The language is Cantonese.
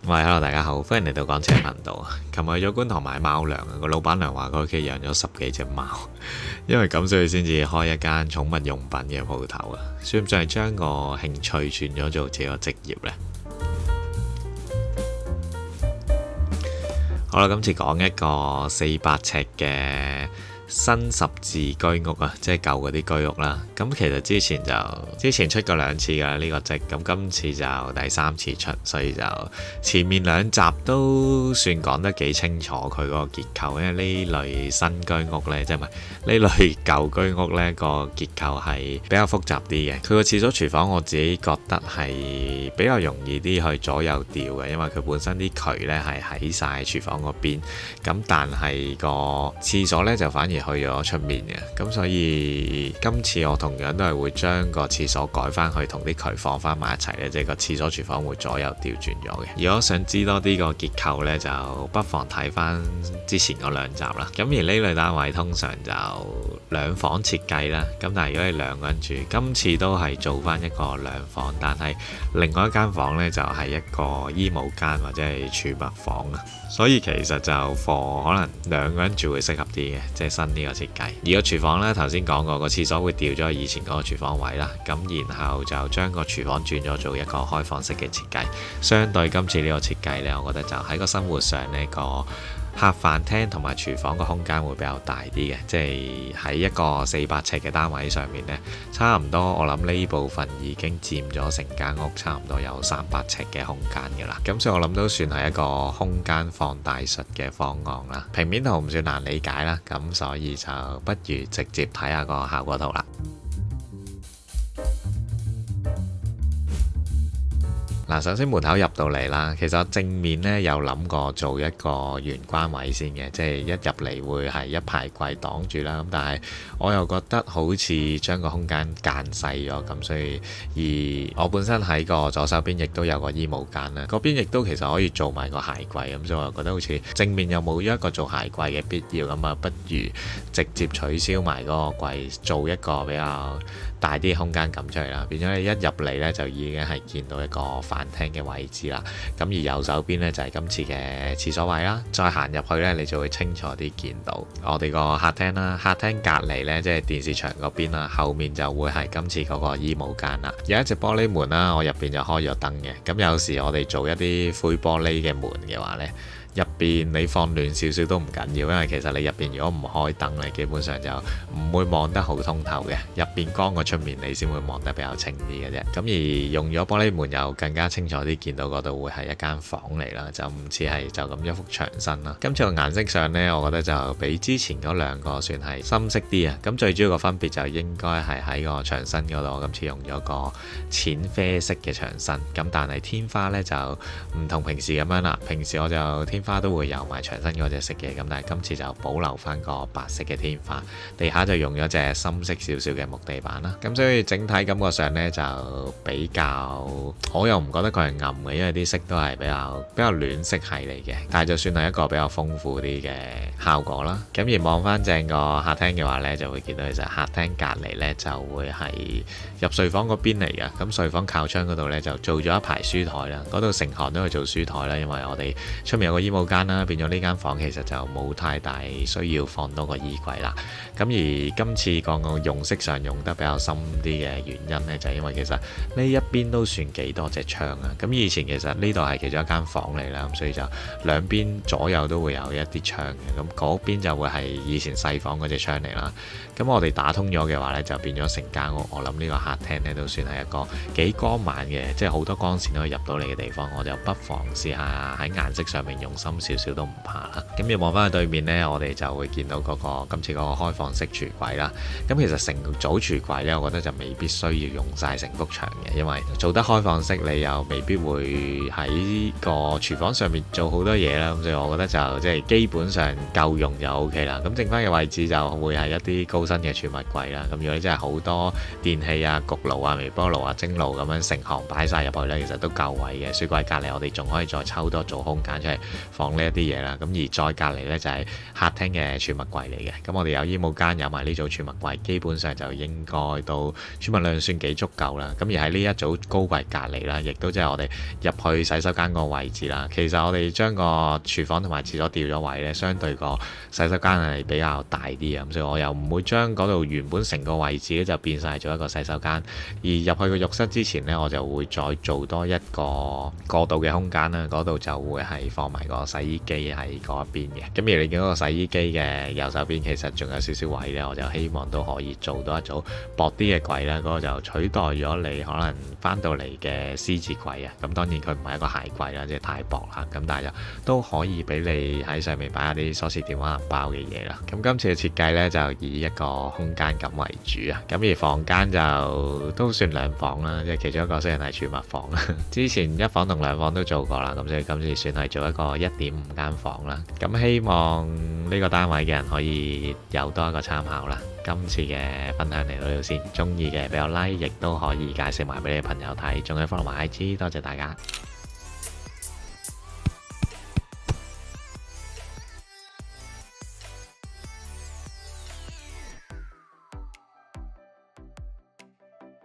喂，hello，大家好，歡迎嚟到講車頻道。琴日去咗觀塘買貓糧啊，個老闆娘話佢屋企養咗10幾隻貓，因為咁所以先至開一間寵物用品嘅鋪頭啊。算唔算係將個興趣轉咗做自己個職業呢？好啦，今次講一個400尺嘅新十字居屋啊，即係舊嗰啲居屋啦。咁其實之前出過2次㗎呢個職，咁今次就第3次出，所以就前面2集都算講得幾清楚佢嗰個結構。因為呢類新居屋呢，即係唔係呢類舊居屋呢個結構係比較複雜啲嘅。佢個廁所廚房我自己覺得係比較容易啲去左右調嘅，因為佢本身啲渠呢係喺晒廚房嗰邊，咁但係個廁所呢就反而去咗出面嘅，咁所以今次我同樣都係會將個廁所改翻去同啲渠放翻埋一齊咧，即係個廁所廚房會左右調轉咗嘅。如果想知多啲個結構呢，就不妨睇翻之前嗰2集啦。咁而呢類單位通常就2房設計啦，咁但係如果你2個人住，今次都係做翻一個2房，但係另外一間房呢，就係一個衣帽間或者係儲物房啊。所以其實就貨可能2個人住會適合啲嘅，即係新呢個設計。而個廚房呢，頭先講過個廁所會調咗去以前嗰個廚房位啦，咁然後就將個廚房轉咗做一個開放式嘅設計。相對今次呢個設計呢，我覺得就喺個生活上呢個客飯廳同埋廚房個空間會比較大啲嘅，即係喺一個400尺嘅單位上面呢，差唔多我諗呢部分已經佔咗成間屋差唔多有300尺嘅空間㗎啦。咁所以我諗都算係一個空間放大術嘅方案啦。平面圖唔算難理解啦，咁所以就不如直接睇下個效果圖啦。嗱，首先門口入到嚟啦，其實正面呢有諗過做一個玄關位先嘅，即係一入嚟會係一排櫃擋住啦。咁但係我又覺得好似將個空間間細咗咁，所以而我本身喺個左手邊亦都有個衣帽間啦，嗰邊亦都其實可以做埋個鞋櫃咁，所以我又覺得好似正面又冇一個做鞋櫃嘅必要，咁啊不如直接取消埋嗰個櫃，做一個比較大啲空間咁出嚟啦。變咗你一入嚟呢，就已經係見到一個飯廳嘅位置啦，咁而右手邊呢，就係今次嘅廁所位啦，再行入去呢，你就會清楚啲見到我哋個客廳啦。客廳隔離呢，即係電視牆嗰邊啦，後面就會係今次嗰個衣帽間啦。有一隻玻璃門啦，我入邊就開咗燈嘅。咁有時我哋做一啲灰玻璃嘅門嘅話呢，入邊你放暖少少都唔緊要，因為其實你入邊如果唔開燈咧，基本上就唔會望得好通透嘅。入邊光過出面，你先會望得比較清啲嘅啫。咁而用咗玻璃門又更加清楚啲，見到嗰度會係一間房嚟啦，就唔似係就咁一幅牆身啦。今次個顏色上呢，我覺得就比之前嗰2個算係深色啲啊。咁最主要個分別就應該係喺個牆身嗰度，我今次用咗個淺啡色嘅牆身。咁但係天花呢，就唔同平時咁樣啦。平時我就天花都會有埋牆身嗰隻色嘅，咁但係今次就保留翻個白色嘅天花，地下就用咗隻深色少少嘅木地板啦。咁所以整體感覺上呢，就比較，我又唔覺得佢係暗嘅，因為啲色都係比較暖色系嚟嘅，但係就算係一個比較豐富啲嘅效果啦。咁而望翻正個客廳嘅話呢，就會見到其實客廳隔離呢，就會係入睡房嗰邊嚟嘅。咁睡房靠窗嗰度呢，就做咗一排書台啦，嗰度成行都去做書台啦，因為我哋出面有個衣帽間啦，變咗呢間房其實就冇太大需要放多個衣櫃啦。咁而今次個用色上用得比較深啲嘅原因呢，就係因為其實呢一邊都算幾多隻窗啊。咁以前其實呢度係其中一間房嚟啦，咁所以就兩邊左右都會有一啲窗嘅。咁嗰邊就會係以前細房嗰隻窗嚟啦。咁我哋打通咗嘅話呢，就變咗成間屋。我諗呢個客廳呢，都算係一個幾光猛嘅，即係好多光線都可以入到嚟嘅地方。我就不妨試下喺顏色上面用心少少都唔怕啦。咁要望翻去對面呢，我哋就會見到今次嗰個開放式廚櫃啦。咁其實成組廚櫃呢，我覺得就未必需要用晒成幅牆嘅，因為做得開放式，你又未必會喺個廚房上面做好多嘢啦。咁所以我覺得就即係基本上夠用就 OK 啦。咁剩翻嘅位置就會係一啲高身嘅儲物櫃啦。咁如果你真係好多電器啊、焗爐啊、微波爐啊、蒸爐咁樣成行擺晒入去呢，其實都夠位嘅。雪櫃隔離我哋仲可以再抽多組空間出嚟放呢一啲嘢啦。咁而再隔離呢，就係客廳嘅儲物櫃嚟嘅。咁我哋有衣帽間，有埋呢組儲物櫃，基本上就應該都儲物量算幾足夠啦。咁而喺呢一組高櫃隔離啦，亦都即係我哋入去洗手間個位置啦。其實我哋將個廚房同埋廁所調咗位呢，相對個洗手間係比較大啲啊。咁所以我又唔會將嗰度原本成個位置咧就變晒做一個洗手間。而入去個浴室之前呢，我就會再做多一個過渡嘅空間啦。嗰度就會係放埋個洗衣機喺嗰一邊嘅。咁而你見到個洗衣機嘅右手邊其實仲有少少位呢，我就希望都可以做到一組薄啲嘅櫃啦。嗰個就取代咗你可能翻到嚟嘅獅子櫃啊。咁當然佢唔係一個鞋櫃啦，即係太薄啦。咁但係就都可以俾你喺上面擺一啲鎖匙、電話、銀包嘅嘢啦。咁今次嘅設計呢，就以一個空間感為主啊。咁而房間就都算兩房啦，即係其中一個雖然係儲物房啦。之前一房同兩房都做過啦，咁所以今次算係做一個1.5間房啦。咁希望呢個單位嘅人可以有多一個參考啦。今次嘅分享嚟到呢度先，中意嘅俾我 like，亦都可以介紹埋俾你嘅朋友睇，仲可以 follow 埋 IG，多謝大家。